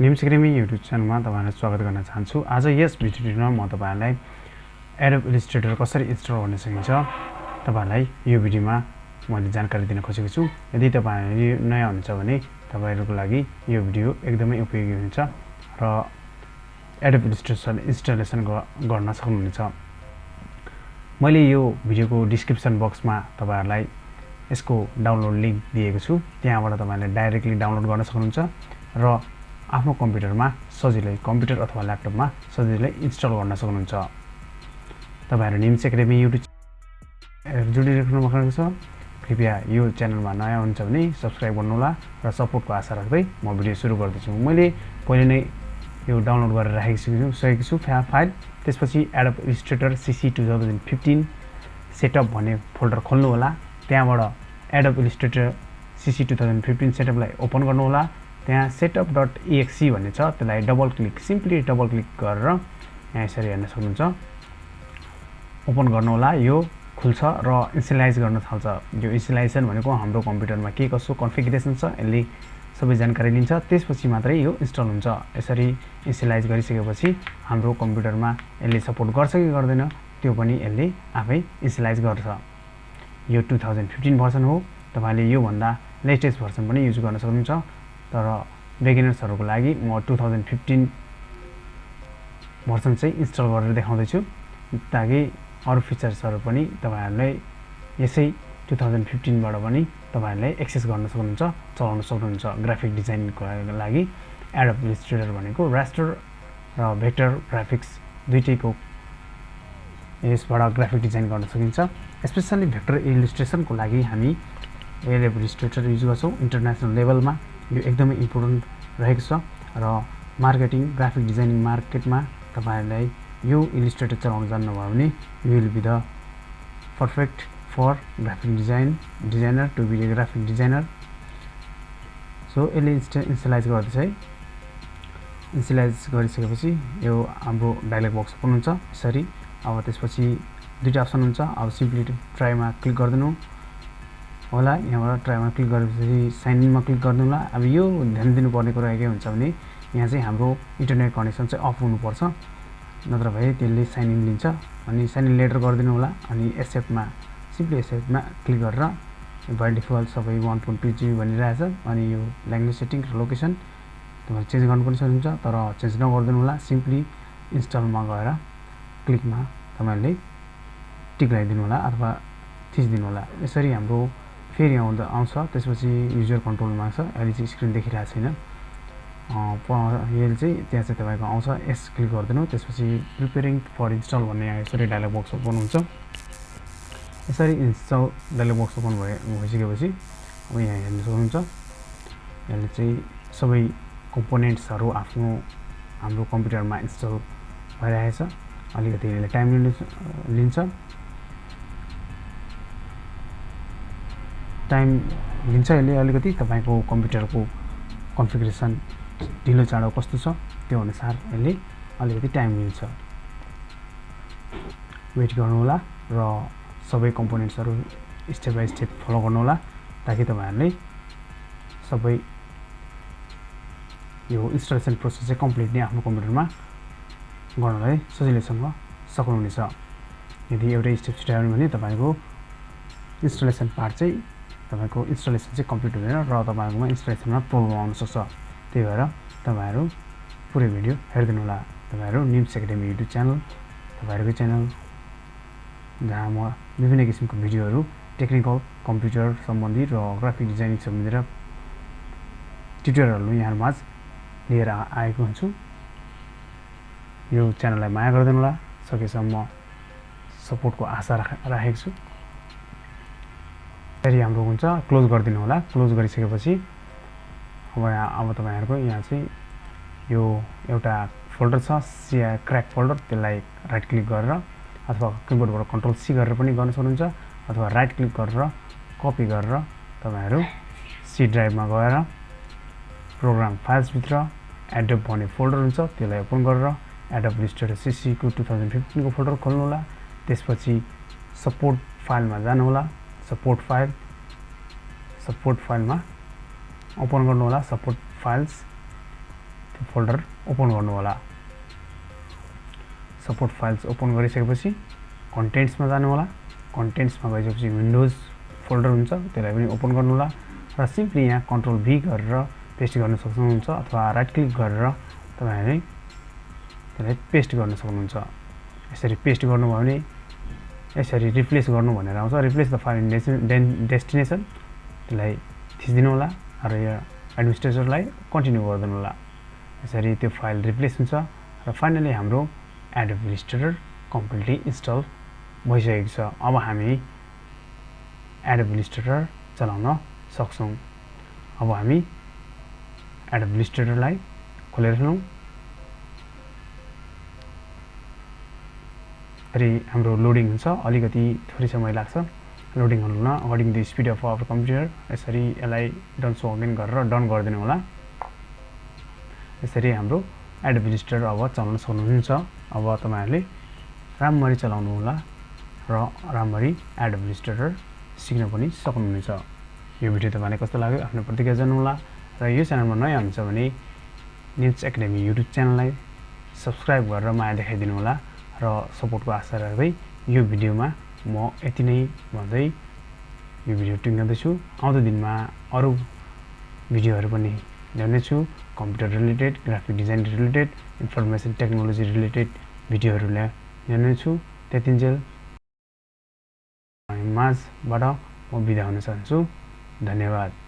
NIMS academy YouTube च्यानलमा तपाईहरुलाई स्वागत गर्न चाहन्छु। आज यस भिडियोमा म तपाईहरुलाई एडोब इलस्ट्रेटर कसरी इन्स्टल गर्न सकिन्छ तपाईहरुलाई यो भिडियोमा मैले जानकारी दिन खोजेको छु। यदि तपाईहरु नयाँ हुनुहुन्छ भने तपाईहरुको लागि यो भिडियो एकदमै उपयोगी हुन्छ र एडोब इलस्ट्रेटर इन्स्टलेसन गर्न सक्नुहुन्छ। मैले यो भिडियोको डिस्क्रिप्सन बक्समा तपाईहरुलाई यसको डाउनलोड लिंक दिएको छु। त्यहाँबाट तपाईहरुले डाइरेक्टली डाउनलोड गर्न सक्नुहुन्छ र आफ्नो कम्प्युटरमा सजिलै कम्प्युटर अथवा ल्यापटपमा सजिलै इन्स्टल गर्न सक्नुहुन्छ। तपाईहरु निम्स एकाडेमी युट्युब जोडिराख्नु भएको छ। कृपया यो च्यानलमा नयाँ हुनुहुन्छ भने सब्स्क्राइब गर्नुहोला र सपोर्टको आशा राख्दै म भिडियो सुरु गर्दैछु। मैले पहिले नै यो डाउनलोड गरेर राखेको छु फाइल। त्यसपछि एडोब इलस्ट्रेटर सीसी 2015 सेटअप भन्ने फोल्डर खोल्नु होला। त्यहाँबाट एडोब इलस्ट्रेटर सीसी 2015 सेटअपलाई ओपन गर्नु होला। त्यहाँ setup.exe भन्ने छ, त्यसलाई सिम्पली डबल क्लिक गरेर यहाँ यसरी हेर्न सक्नुहुन्छ। ओपन गर्नु होला, यो खुल्छ र इनिशियलाइज गर्न थाल्छ। यो इनिशियलाइजेसन भनेको हाम्रो कम्प्युटरमा के कसो कन्फिगरेसन छ यसले सबै जानकारी लिन्छ, त्यसपछि मात्रै यो इन्स्टल हुन्छ। यसरी इनिशियलाइज गरिसकेपछि हाम्रो कम्प्युटरमा यसले सपोर्ट गर्छ कि गर्दैन त्यो पनि यसले आफै इनिशियलाइज गर्छ। यो 2015 भर्सन हो। तपाईले यो भन्दा लेटेस्ट भर्सन पनि युज गर्न सक्नुहुन्छ, तर बिगिनर्सहरुको लागि म 2015 भर्सन चाहिँ इन्स्टल गरेर देखाउँदै छु ताकि अरु फिचर्सहरु पनि तपाईहरुलाई यसै 2015 बाट पनि तपाईहरुले एक्सेस गर्न सक्नुहुन्छ, चलाउन सक्नुहुन्छ। ग्राफिक डिजाइनको लागि एडोब इलस्ट्रेटर भनेको रास्टर र भेक्टर ग्राफिक्स दुईटैको यसबाट ग्राफिक डिजाइन गर्न सकिन्छ। स्पेशली भेक्टर इलस्ट्रेसनको लागि हामी एडोब इलस्ट्रेटर युज गर्छौं इन्टरनेशनल लेभलमा। यो एकदमै इम्पोर्टेन्ट रहेको छ र मार्केटिङ ग्राफिक डिजाइनिङ मार्केटमा तपाईहरुलाई यो इलस्ट्रेटर चलाउन जान्नुभयो भने you will be the perfect for graphic designer to be a graphic designer. So यसले इनिशियलाइज गर्दैछ है। इनिशियलाइज गरिसकेपछि यो हाम्रो डायलग बक्स ओपन हुन्छ यसरी। अब त्यसपछि दुईटा अप्सन हुन्छ। अब सिम्पली ट्राईमा क्लिक गर्दिनु होला। यहाँबाट ट्राईमा क्लिक गरेपछि साइन इनमा क्लिक गर्नु होला। अब यो ध्यान दिनुपर्ने कुरा के हुन्छ भने यहाँ चाहिँ हाम्रो इन्टरनेट कनेक्सन चाहिँ अफ हुनुपर्छ, नत्र भए त्यसले साइन इन लिन्छ। अनि साइन इन लेटर गरिदिनु होला। अनि एक्सेप्टमा सिम्पली एक्सेप्टमा क्लिक गरेर बाइ डिफल्ट सबै 1.2 GB भनिरहेछ। अनि यो ल्याङ्ग्वेज सेटिङ र लोकेसन तपाईले चेन्ज गर्नु पनि सक्नुहुन्छ, तर चेन्ज नगर्दिनु होला। सिम्पली इन्स्टलमा गएर क्लिकमा तपाईले टिक लगाइदिनु होला अथवा थिच्दिनु होला। यसरी हाम्रो फेरि आउँछ। त्यसपछि युजर कन्ट्रोल माग्छ। अहिले चाहिँ स्क्रिन देखिरहेको छैन। यसले चाहिँ त्यहाँ चाहिँ तपाईको आउँछ, यस क्लिक गर्दिनु। त्यसपछि प्रिपेयरिङ फर इन्स्टल भन्ने यसरी डायलग बक्स ओपन हुन्छ। यसरी इन्स्टल डायलग बक्स ओपन भइसकेपछि अब यहाँ हेर्न सक्नुहुन्छ यसले चाहिँ सबै कम्पोनेन्ट्सहरु हाम्रो कम्प्युटरमा इन्स्टल भइरहेछ। अलिकति यसले टाइम लिन्छ। यसले अलिकति तपाईको कम्प्युटरको कन्फिगरेसन ढिलो चाँडो कस्तो छ त्यो अनुसार यसले अलिकति टाइम लिन्छ। वेट गर्नु होला र सबै कम्पोनेन्ट्सहरु स्टेप बाइ स्टेप फलो गर्नु होला ताकि तपाईहरुले सबै यो इन्स्टलेसन प्रोसेस चाहिँ कम्प्लिटली आफ्नो कम्प्युटरमा गर्नलाई सजिलैसँग सक्नुहुनेछ। यदि एउटै स्टेप छुट्यायो भने तपाईको इन्स्टलेसन पार्ट चाहिँ तपाईको इन्स्टलेसन चाहिँ कम्प्लिट हुँदैन र तपाईहरुमा इन्स्टलेसनमा प्रब्लम आउन सक्छ। त्यही भएर तपाईहरु पुरै भिडियो हेर्दिनु होला। तपाईहरु निम्स एकाडेमी युट्युब च्यानल तपाईहरुको च्यानल जहाँ म विभिन्न किसिमको भिडियोहरु टेक्निकल कम्प्युटर सम्बन्धी र ग्राफिक डिजाइनिङ सम्बन्धी र ट्युटोरियलहरु यहाँहरुमाझ लिएर आएको हुन्छु। यो च्यानललाई माया गर्दिनु होला। सकेसम्म सपोर्टको आशा राखेको छु। फेरि हाम्रो हुन्छ क्लोज गरिदिनु होला। क्लोज गरिसकेपछि अब तपाईहरुको यहाँ चाहिँ यो एउटा फोल्डर छ क्र्याक फोल्डर, त्यसलाई राइट क्लिक गरेर अथवा किबोर्डबाट कन्ट्रोल सी गरेर पनि गर्न सक्नुहुन्छ, अथवा राइट क्लिक गरेर कपी गरेर तपाईहरु सी ड्राइभमा गएर प्रोग्राम फाइल्स भित्र एडोब भन्ने फोल्डर हुन्छ त्यसलाई ओपन गरेर एडोब इलस्ट्रेटर सीसी को 2015 को फोल्डर खोल्नु होला। त्यसपछि सपोर्ट फाइलमा जानु होला। सपोर्ट फाइलमा ओपन गर्नु होला। सपोर्ट फाइल्स फोल्डर ओपन गर्नु होला सपोर्ट फाइल्स ओपन गरिसकेपछि कन्टेन्ट्समा जानु होला कन्टेन्ट्समा गएपछि विन्डोज फोल्डर हुन्छ त्यसलाई पनि ओपन गर्नु होला र सिम्पली यहाँ कन्ट्रोल भी गरेर पेस्ट गर्न सक्नुहुन्छ अथवा राइट क्लिक गरेर तपाईहरुले त्यसलाई पेस्ट गर्न सक्नुहुन्छ यसरी पेस्ट गर्नुभयो भने यसरी रिप्लेस गर्नु भनेर आउँछ रिप्लेस द फाइल डेस्टिनेसन त्यसलाई थिच्दिनु होला र यो एडमिनिस्ट्रेटरलाई कन्टिन्यू गर्दिनु होला यसरी त्यो फाइल रिप्लेस हुन्छ र फाइनली हाम्रो एडोब इलस्ट्रेटर कम्प्लिटली इन्स्टल भइसकेको छ अब हामी एडोब इलस्ट्रेटर चलाउन सक्छौं अब हामी एडोब इलस्ट्रेटरलाई खोलेर हेरौं अनि हाम्रो लोडिङ हुन्छ अलिकति थोरै समय लाग्छ लोडिङ हुन according to the speed of our computer यसरी यसलाई डन सो अगेन गरेर डन गरिदिनु होला यसरी हाम्रो एडोब इलस्ट्रेटर अब चलाउन सक्नुहुन्छ अब तपाईहरुले राम्ररी चलाउनु होला र राम्ररी एडोब इलस्ट्रेटर सिक्न पनि सक्नुहुनेछ यो भिडियो तपाईलाई कस्तो लाग्यो आफ्नो प्रतिक्रिया जनाउनु होला र यो च्यानलमा नयाँ हुनुहुन्छ भने निम्स एकाडेमी युट्युब च्यानललाई सब्स्क्राइब गरेर माया देखाइदिनु होला र सपोर्टको आशा राख्दै यो भिडियोमा म यति नै भन्दै यो भिडियो टुङ्ग्याउँदैछु आउँदो दिनमा अरु भिडियोहरु पनि ल्याउनेछु computer related graphic design related information technology related भिडियोहरु ल्याउनेछु त्यतिन्जेल माझबाट म बिदा हुन चाहन्छु धन्यवाद